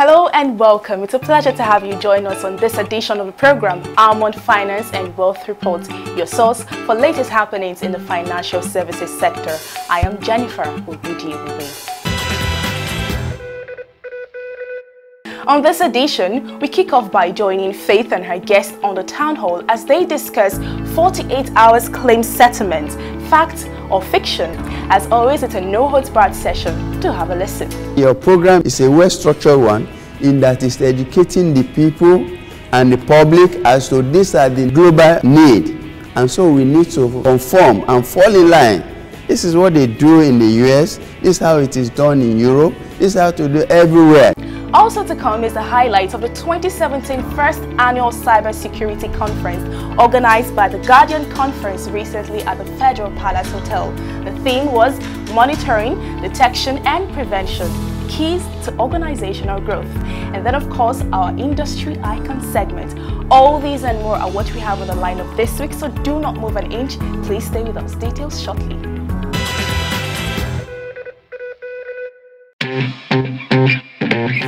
Hello and welcome. It's a pleasure to have you join us on this edition of the program, Almond Finance and Wealth Report, your source for latest happenings in the financial services sector. I am Jennifer Ogudiewube. On this edition, we kick off by joining Faith and her guests on the town hall as they discuss 48 hours claim settlement, fact or fiction. As always, it's a no-holds-barred session. Do have a listen. Your program is a well-structured one in that it's educating the people and the public as to these are the global need. And so we need to conform and fall in line. This is what they do in the US. This is how it is done in Europe. This is how to do everywhere. Also to come is the highlights of the 2017 First Annual Cybersecurity Conference organized by the Guardian Conference recently at the Federal Palace Hotel. The theme was Monitoring, Detection and Prevention, Keys to Organizational Growth. And then of course our Industry Icon segment. All these and more are what we have on the lineup this week, so do not move an inch. Please stay with us. Details shortly.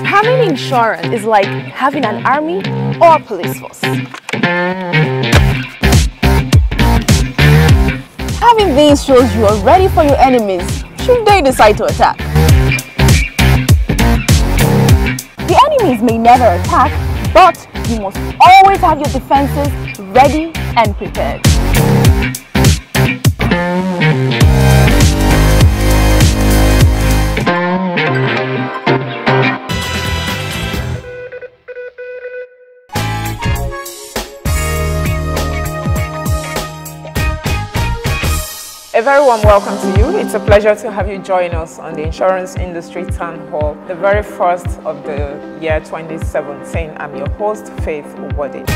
Having insurance is like having an army or a police force. Having these shows you are ready for your enemies should they decide to attack. The enemies may never attack, but you must always have your defenses ready and prepared. A very warm welcome to you. It's a pleasure to have you join us on the Insurance Industry Town Hall, the very first of the year 2017. I'm your host, Faith Uwode.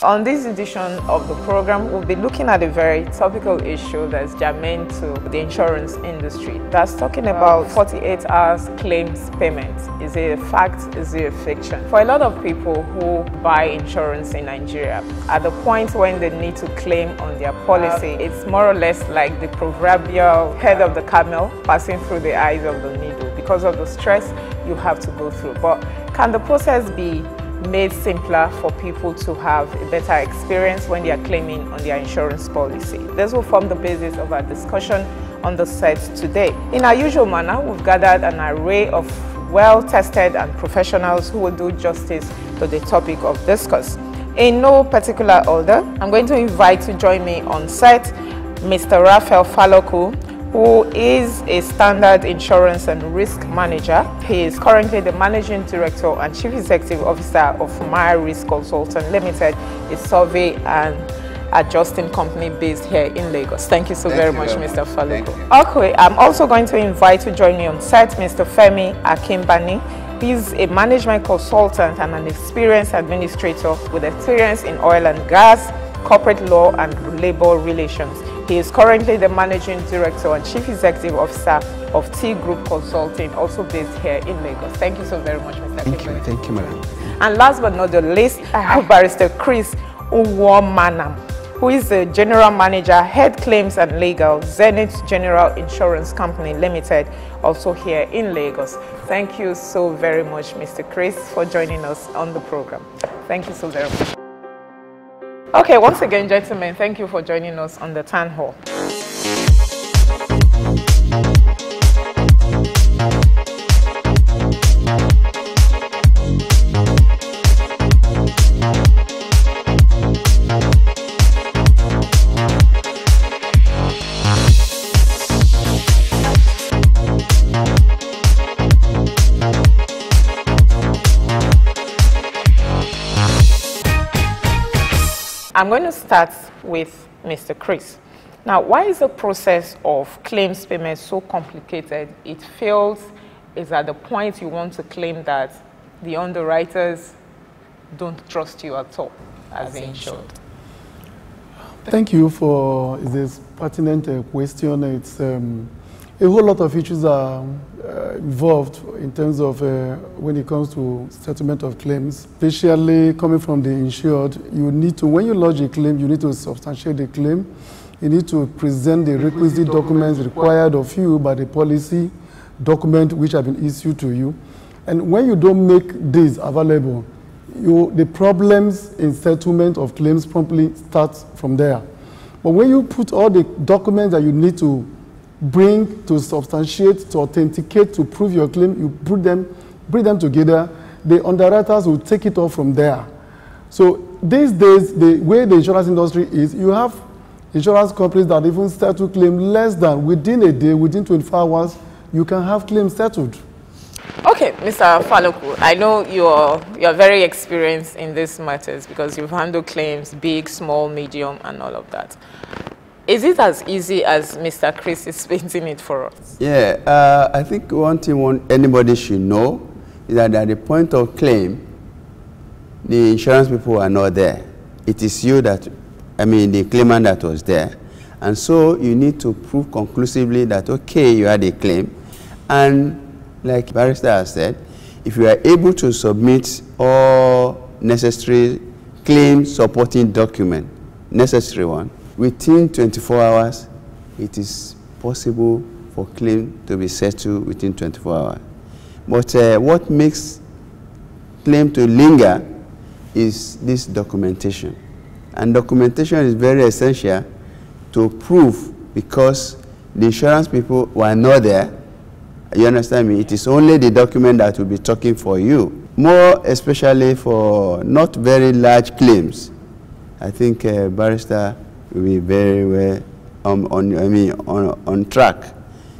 On this edition of the program, we'll be looking at a very topical issue that's germane to the insurance industry. That's talking about 48 hours claims payment. Is it a fact? Is it a fiction? For a lot of people who buy insurance in Nigeria, at the point when they need to claim on their policy, it's more or less like the proverbial head of the camel passing through the eyes of the needle because of the stress you have to go through. But can the process be made simpler for people to have a better experience when they are claiming on their insurance policy? This will form the basis of our discussion on the set today. In our usual manner, we've gathered an array of well-tested and professionals who will do justice to the topic of discourse. In no particular order, I'm going to invite to join me on set Mr. Raphael Faloku, who is a standard insurance and risk manager. He is currently the Managing Director and Chief Executive Officer of My Risk Consultant Limited, a survey and adjusting company based here in Lagos. Thank you so very much, Mr. Faloku. Okay, I'm also going to invite to join me on set Mr. Femi Akimbani. He's a management consultant and an experienced administrator with experience in oil and gas, corporate law and labor relations. He is currently the Managing Director and Chief Executive Officer of T Group Consulting, also based here in Lagos. Thank you so very much, Mr. Kimberly. Thank you, madam. And last but not the least, I have Barrister Chris Uwomanam, who is the General Manager, Head Claims and Legal, Zenith General Insurance Company Limited, also here in Lagos. Thank you so very much, Mr. Chris, for joining us on the program. Thank you so very much. Okay, once again, gentlemen, thank you for joining us on the town hall. I'm going to start with Mr. Chris. Now, why is the process of claims payment so complicated? It feels is at the point you want to claim that the underwriters don't trust you at all as the insured. Thank you for this pertinent question. It's a whole lot of issues are involved in terms of when it comes to settlement of claims, especially coming from the insured. You need to, when you lodge a claim, you need to substantiate the claim. You need to present the requisite documents required of you by the policy document which have been issued to you. And when you don't make this available, the problems in settlement of claims promptly start from there. But when you put all the documents that you need to bring to substantiate, to authenticate, to prove your claim, you bring them together, the underwriters will take it off from there. So these days, the way the insurance industry is, you have insurance companies that even settle claim less than within a day, within 24 hours, you can have claims settled. Okay, Mr. Faluku, I know you're very experienced in these matters because you've handled claims, big, small, medium, and all of that. Is it as easy as Mr. Chris is painting it for us? Yeah, I think one thing anybody should know is that at the point of claim, the insurance people are not there. It is you that, the claimant that was there. And so you need to prove conclusively that, okay, you had a claim. And like Barrister has said, if you are able to submit all necessary claim supporting document, necessary one, within 24 hours, it is possible for claim to be settled within 24 hours. But what makes claim to linger is this documentation. And documentation is very essential to prove because the insurance people were not there. You understand me? It is only the document that will be talking for you. More especially for not very large claims. I think Barrister will be very well on track.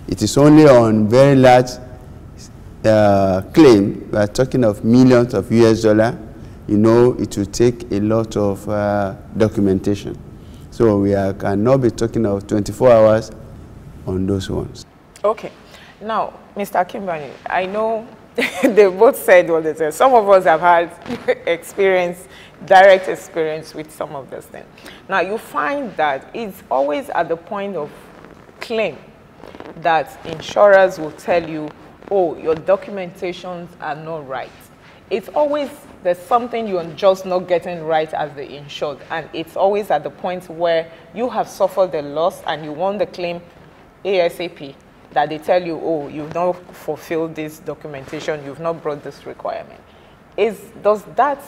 It is only on very large claim. We are talking of millions of US dollars. You know, it will take a lot of documentation. So we cannot be talking of 24 hours on those ones. Okay. Now, Mr. Kimbani, I know they both said what they said. Some of us have had direct experience with some of these things. Now, you find that it's always at the point of claim that insurers will tell you, oh, your documentations are not right. It's always, there's something you're just not getting right as the insured. And it's always at the point where you have suffered the loss and you want the claim ASAP. That they tell you, oh, you've not fulfilled this documentation, you've not brought this requirement. Does that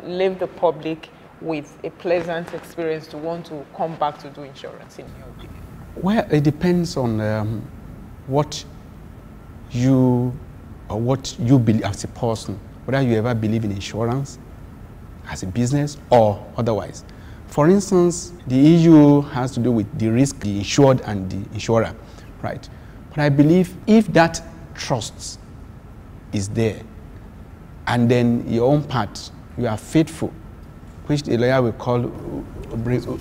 leave the public with a pleasant experience to want to come back to do insurance, in your opinion? Well, it depends on what you believe as a person, whether you ever believe in insurance as a business or otherwise. For instance, the issue has to do with the risk, the insured and the insurer, right? But I believe if that trust is there, and then your own part, you are faithful, which the lawyer will call obrema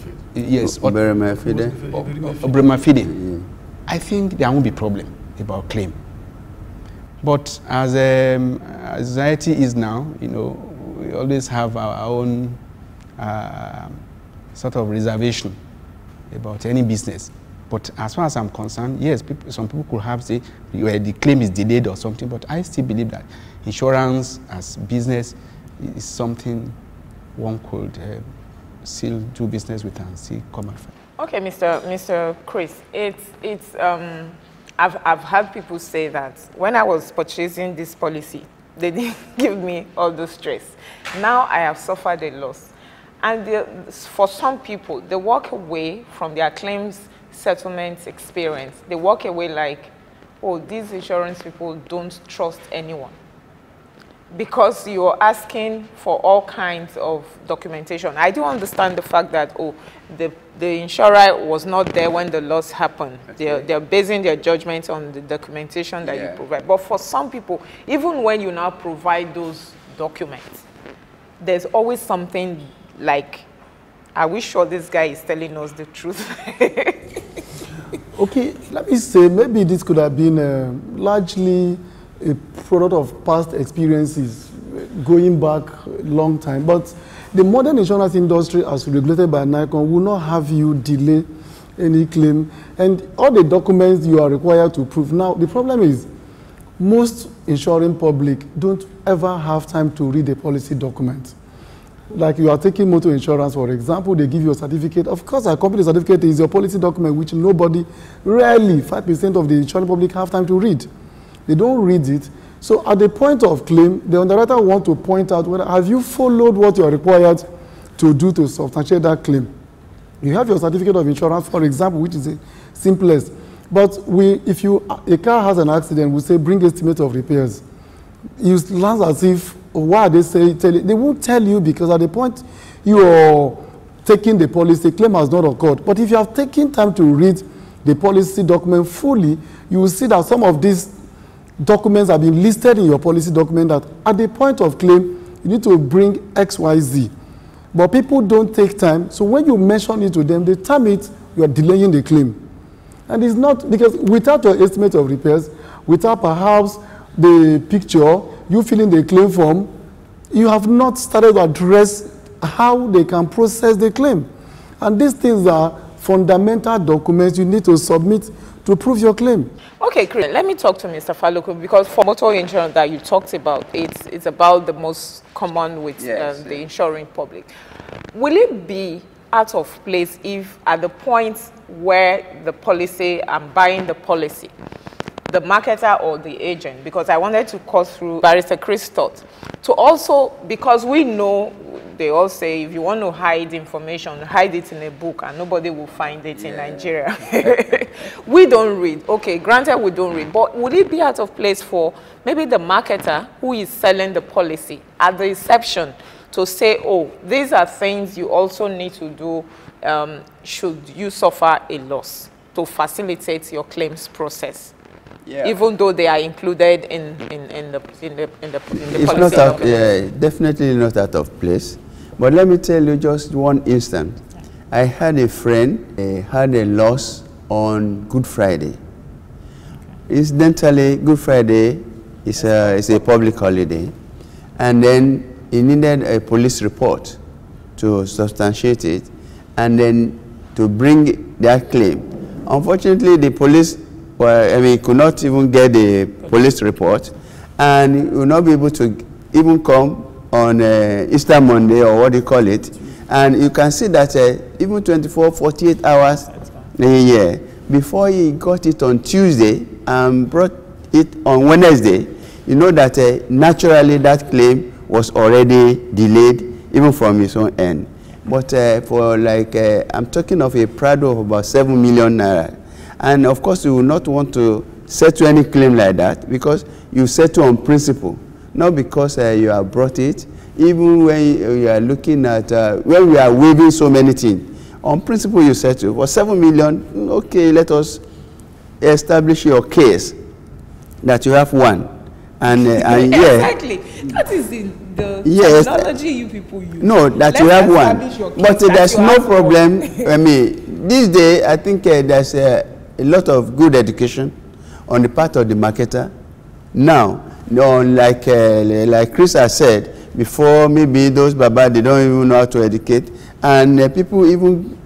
fide. I think there won't be problem about claim. But as society is now, you know, we always have our own sort of reservation about any business. But as far as I'm concerned, yes, some people could have say the claim is delayed or something, but I still believe that insurance as business is something one could still do business with and see come out from. Okay, Mr. Chris, I've had people say that when I was purchasing this policy, they didn't give me all the stress. Now I have suffered a loss. And for some people, they walk away from their claims settlement experience. They walk away like, oh, these insurance people don't trust anyone. Because you're asking for all kinds of documentation. I do understand the fact that, oh, the insurer was not there when the loss happened. They're basing their judgment on the documentation that you provide. But for some people, even when you now provide those documents, there's always something like, are we sure this guy is telling us the truth? Okay, let me say, maybe this could have been largely a product of past experiences going back a long time. But the modern insurance industry, as regulated by NICON, will not have you delay any claim. And all the documents you are required to prove. Now, the problem is most insuring public don't ever have time to read a policy document. Like you are taking motor insurance, for example, they give you a certificate. Of course, a company certificate is your policy document, which nobody, rarely, 5% of the insuring public have time to read. They don't read it. So at the point of claim, the underwriter want to point out whether have you followed what you are required to do to substantiate that claim. You have your certificate of insurance, for example, which is the simplest. But if a car has an accident, we say bring estimate of repairs. You land as if, why they say, they won't tell you, because at the point you are taking the policy, claim has not occurred. But if you have taken time to read the policy document fully, you will see that some of these documents have been listed in your policy document that at the point of claim, you need to bring X, Y, Z. But people don't take time. So when you mention it to them, they term it, you are delaying the claim. And it's not, because without your estimate of repairs, without perhaps the picture, you filling the claim form, you have not started to address how they can process the claim. And these things are fundamental documents you need to submit to prove your claim. Okay, Chris, let me talk to Mr. Faloko, because for motor insurance that you talked about, it's about the most common with the insuring public. Will it be out of place if at the point where the policy, I'm buying the policy, the marketer or the agent, because I wanted to cut through Barrister Chris' thought, to also, because we know, they all say, if you want to hide information, hide it in a book and nobody will find it in Nigeria. We don't read. Okay, granted we don't read, but would it be out of place for maybe the marketer who is selling the policy at the reception to say, oh, these are things you also need to do should you suffer a loss, to facilitate your claims process? Yeah. Even though they are included in the it's policy. Not out, definitely not out of place. But let me tell you just one instance. I had a friend had a loss on Good Friday. Incidentally, Good Friday is a public holiday, and then he needed a police report to substantiate it, and then to bring that claim. Unfortunately, the police, could not even get the police report, and he will not be able to even come on Easter Monday, or what do you call it. And you can see that even 24, 48 hours a year, before he got it on Tuesday and brought it on Wednesday, you know that naturally that claim was already delayed, even from his own end. But for I'm talking of a Prado of about 7 million naira. And of course, you will not want to settle any claim like that, because you settle on principle, not because you have brought it. Even when you are looking at, when we are waiving so many things, on principle you settle. For 7 million, okay, let us establish your case that you have won. And exactly. That is the terminology you people use. No, that you have won. But there's no problem. I mean, these days, I think there's a lot of good education on the part of the marketer. Now, like Chris has said, before, maybe those Baba, they don't even know how to educate. And people even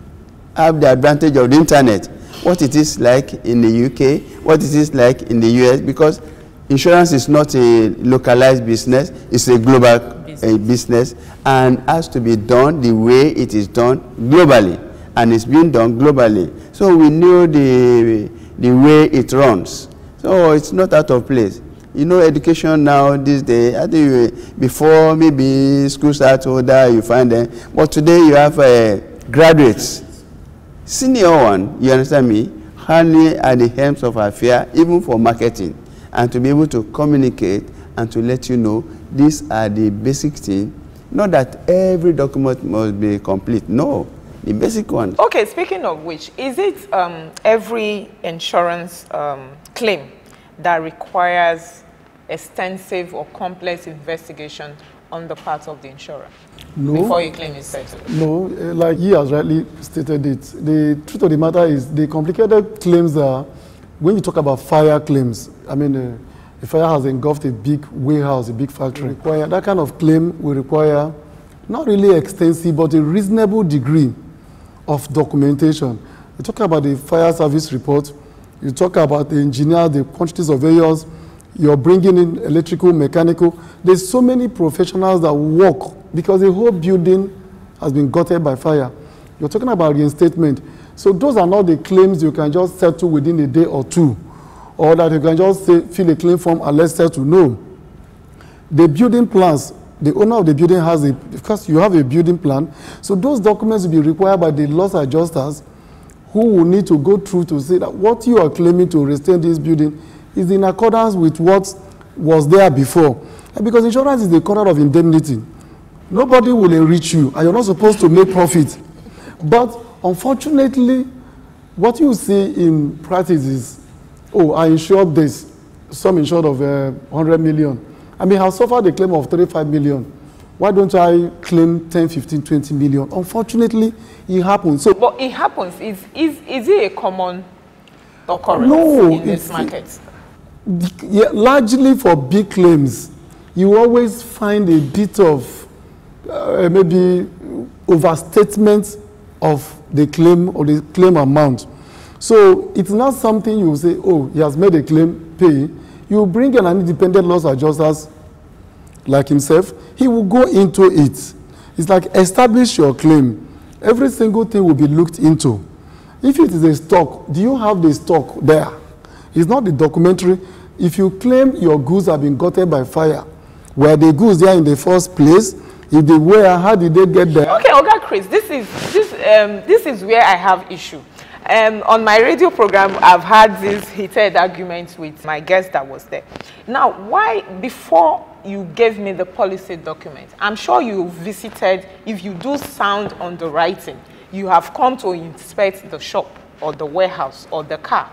have the advantage of the internet. What it is like in the UK, what it is like in the US, because insurance is not a localized business, it's a global business, and has to be done the way it is done globally. And it's being done globally. So we know the way it runs. So it's not out of place. You know, education now, these days, I think before maybe school starts older, you find them. But today you have graduates. Senior one, you understand me, hardly at the helms of affair, even for marketing. And to be able to communicate and to let you know, these are the basic things. Not that every document must be complete. No, the basic ones. Okay, speaking of which, is it every insurance claim that requires extensive or complex investigation on the part of the insurer before a claim is settled? No, like he has rightly stated it. The truth of the matter is the complicated claims are, when you talk about fire claims, I mean, the fire has engulfed a big warehouse, a big factory. That kind of claim will require not really extensive, but a reasonable degree of documentation. You talk about the fire service report, you talk about the engineer, the quantities of areas, you're bringing in electrical, mechanical. There's so many professionals that work because the whole building has been gutted by fire. You're talking about reinstatement. So those are not the claims you can just settle within a day or two. or that you can just say, fill a claim form and let's settle. No. The building plans, the owner of the building has a, because you have a building plan, so those documents will be required by the loss adjusters who will need to go through to say that what you are claiming to restrain this building is in accordance with what was there before. And because insurance is the contract of indemnity, nobody will enrich you and you're not supposed to make profit. But unfortunately, what you see in practice is, oh, I insured this, some insured of 100 million. I mean, I suffered a claim of 35 million. Why don't I claim 10, 15, 20 million? Unfortunately, it happens. So, but it happens. Is it a common occurrence in this market? Yeah, largely for big claims, you always find a bit of maybe overstatement of the claim or the claim amount. So it's not something you say, oh, he has made a claim, pay. You bring in an independent loss adjuster like himself, he will go into it. It's like establish your claim. Every single thing will be looked into. If it is a stock, do you have the stock there? It's not the documentary. If you claim your goods have been gotten by fire, were the goods there in the first place? If they were, how did they get there? Okay, Oga Chris, this is where I have issue. On my radio program, I've had this heated argument with my guest that was there. Now, why, before you gave me the policy document, I'm sure you visited, if you do sound underwriting, you have come to inspect the shop or the warehouse or the car.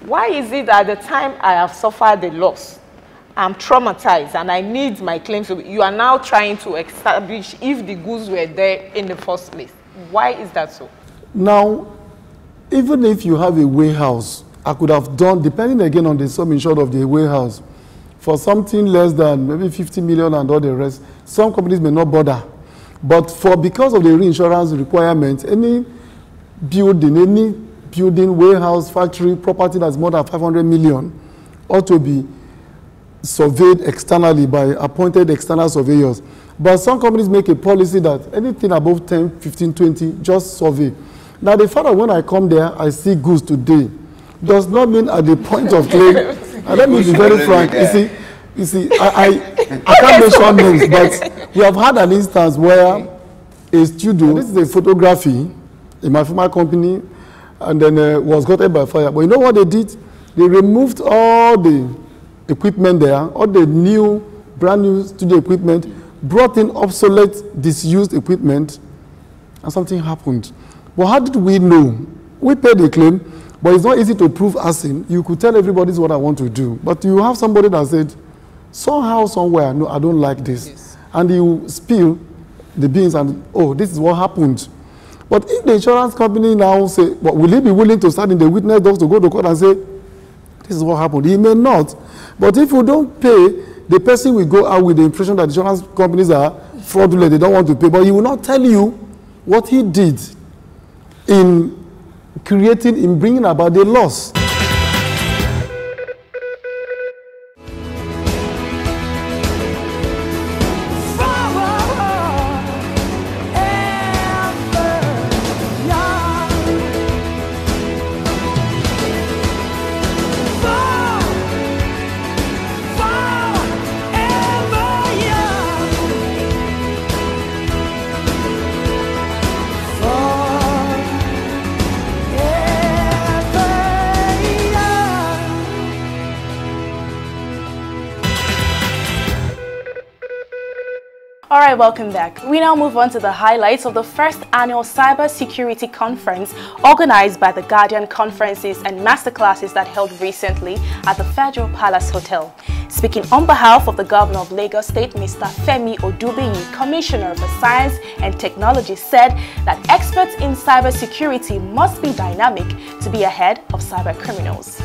Why is it that at the time I have suffered a loss, I'm traumatized and I need my claims, so you are now trying to establish if the goods were there in the first place? Why is that so? Now, even if you have a warehouse, I could have done, depending again on the sum insured of the warehouse, for something less than maybe 50 million and all the rest. Some companies may not bother. But because of the reinsurance requirements, any building, warehouse, factory, property that's more than 500 million ought to be surveyed externally by appointed external surveyors. But some companies make a policy that anything above 10, 15, 20, just survey. Now, the fact that when I come there, I see goods today, does not mean at the point of claim, and let me be very frank, you see, I can't mention names, but we have had an instance where a studio, this is a photography in my former company, and then was gotten by fire. But you know what they did? They removed all the equipment there, all the brand new studio equipment, brought in obsolete, disused equipment, and something happened. But how did we know? We paid the claim, but it's not easy to prove arson. You could tell everybody this is what I want to do. But you have somebody that said, somehow, somewhere, no, I don't like this. Yes. And you spill the beans and, oh, this is what happened. But if the insurance company now say, well, will he be willing to stand in the witness box to go to court and say, this is what happened? He may not. But if you don't pay, the person will go out with the impression that insurance companies are fraudulent, they don't want to pay. But he will not tell you what he did in bringing about the loss. Alright, welcome back. We now move on to the highlights of the first annual Cybersecurity Conference organized by the Guardian Conferences and Masterclasses that held recently at the Federal Palace Hotel. Speaking on behalf of the Governor of Lagos State, Mr. Femi Odubeyi, Commissioner for Science and Technology, said that experts in cybersecurity must be dynamic to be ahead of cyber criminals.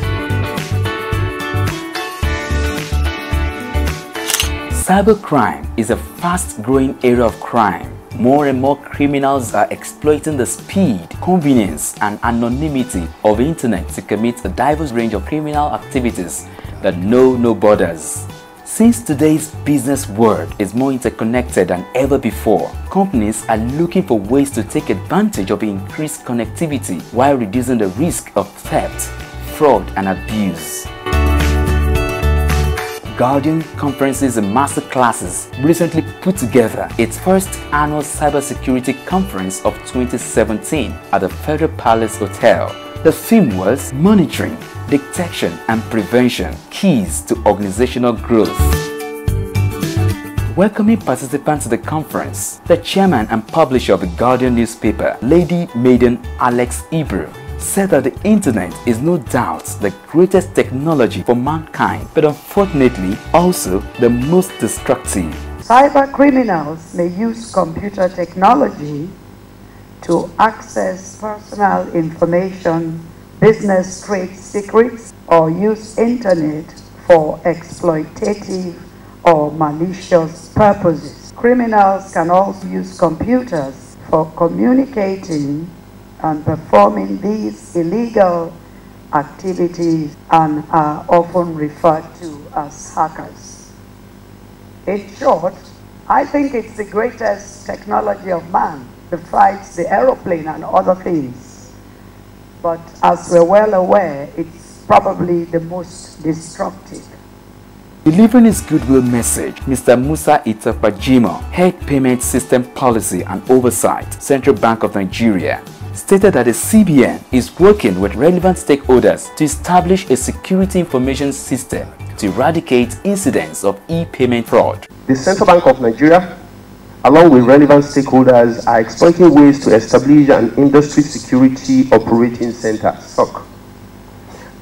Cybercrime is a fast-growing area of crime. More and more criminals are exploiting the speed, convenience, and anonymity of the internet to commit a diverse range of criminal activities that know no borders. Since today's business world is more interconnected than ever before, companies are looking for ways to take advantage of increased connectivity while reducing the risk of theft, fraud, and abuse. Guardian Conferences and Masterclasses recently put together its first annual Cybersecurity Conference of 2017 at the Federal Palace Hotel. The theme was Monitoring, Detection and Prevention, Keys to Organizational Growth. Welcoming participants to the conference, the chairman and publisher of the Guardian newspaper, Lady Maiden Alex Ibru, said that the internet is no doubt the greatest technology for mankind, but unfortunately also the most destructive. Cyber criminals may use computer technology to access personal information, business trade secrets, or use internet for exploitative or malicious purposes. Criminals can also use computers for communicating and performing these illegal activities and are often referred to as hackers. In short, I think it's the greatest technology of man, besides the aeroplane and other things. But as we're well aware, it's probably the most destructive. Delivering his goodwill message, Mr. Musa Itafajimo, Head Payment System Policy and Oversight, Central Bank of Nigeria, stated that the CBN is working with relevant stakeholders to establish a security information system to eradicate incidents of e-payment fraud. The Central Bank of Nigeria, along with relevant stakeholders, are exploring ways to establish an Industry Security Operating Center, SOC,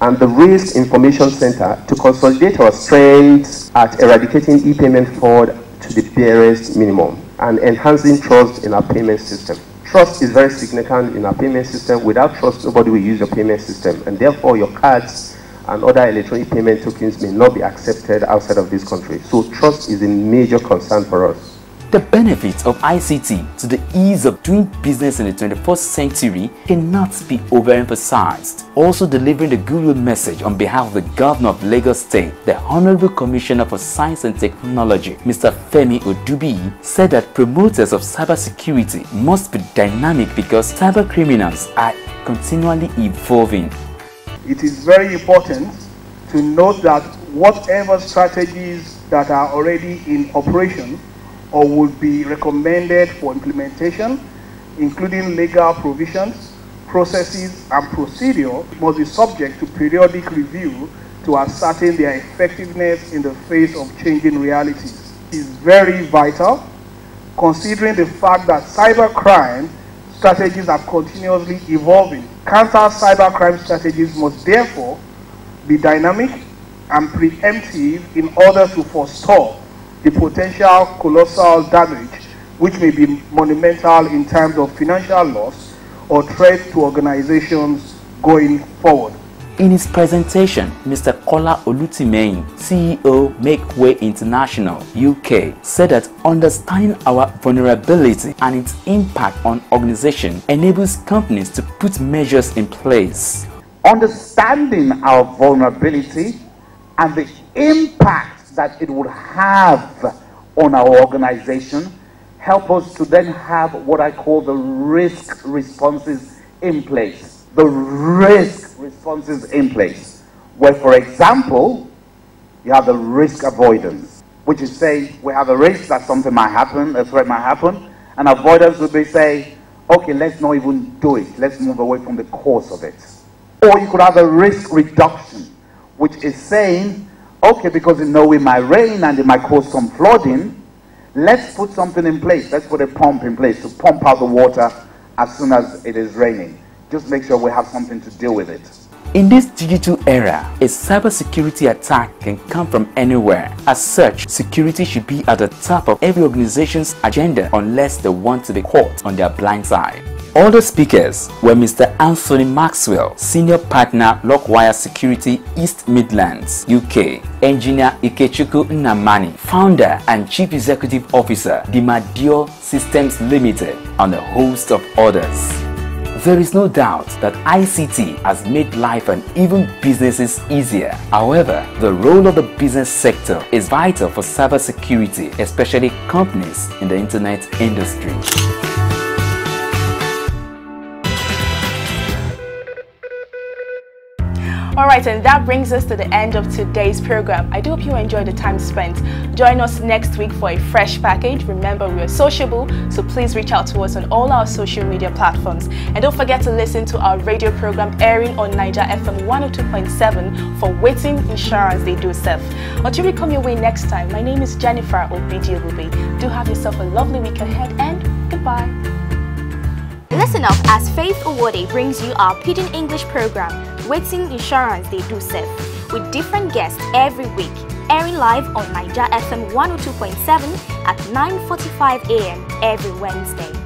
and the Risk Information Center to consolidate our strengths at eradicating e-payment fraud to the barest minimum and enhancing trust in our payment system. Trust is very significant in our payment system. Without trust, nobody will use your payment system, and therefore your cards and other electronic payment tokens may not be accepted outside of this country. So trust is a major concern for us. The benefits of ICT to the ease of doing business in the 21st century cannot be overemphasized. Also delivering the goodwill message on behalf of the Governor of Lagos State, the Honorable Commissioner for Science and Technology, Mr. Femi Odubi, said that promoters of cybersecurity must be dynamic because cyber criminals are continually evolving. It is very important to note that whatever strategies that are already in operation or would be recommended for implementation, including legal provisions, processes, and procedure, must be subject to periodic review to ascertain their effectiveness in the face of changing realities. It is very vital, considering the fact that cybercrime strategies are continuously evolving. Counter-cybercrime strategies must therefore be dynamic and preemptive in order to forestall the potential colossal damage which may be monumental in terms of financial loss or threat to organizations going forward. In his presentation, Mr. Kola Olutimehin, CEO Make Way International UK, said that understanding our vulnerability and its impact on organizations enables companies to put measures in place. Understanding our vulnerability and the impact that it would have on our organization help us to then have what I call the risk responses in place. The risk responses in place, where, for example, you have the risk avoidance, which is say we have a risk that something might happen, a threat might happen, and avoidance would be say, okay, let's not even do it. Let's move away from the cause of it. Or you could have a risk reduction, which is saying, okay, because you know it might rain and it might cause some flooding, let's put something in place. Let's put a pump in place to pump out the water as soon as it is raining. Just make sure we have something to deal with it. In this digital era, a cybersecurity attack can come from anywhere. As such, security should be at the top of every organization's agenda unless they want to be caught on their blind side. Other speakers were Mr. Anthony Maxwell, Senior Partner, Lockwire Security, East Midlands, UK, Engineer Ikechukwu Nnamani, Founder and Chief Executive Officer, Dimadio Systems Limited, and a host of others. There is no doubt that ICT has made life and even businesses easier. However, the role of the business sector is vital for cybersecurity, especially companies in the internet industry. Alright, and that brings us to the end of today's program. I do hope you enjoyed the time spent. Join us next week for a fresh package. Remember, we are sociable, so please reach out to us on all our social media platforms. And don't forget to listen to our radio program airing on Niger FM 102.7 for Waiting Insurance They Do Serve. Until we come your way next time, my name is Jennifer Obidi. Do have yourself a lovely week ahead, and goodbye. Listen up as Faith Owode brings you our Pidgin English program, Waiting Insurance They Do Serve, with different guests every week, airing live on Niger FM 102.7 at 9:45 a.m. every Wednesday.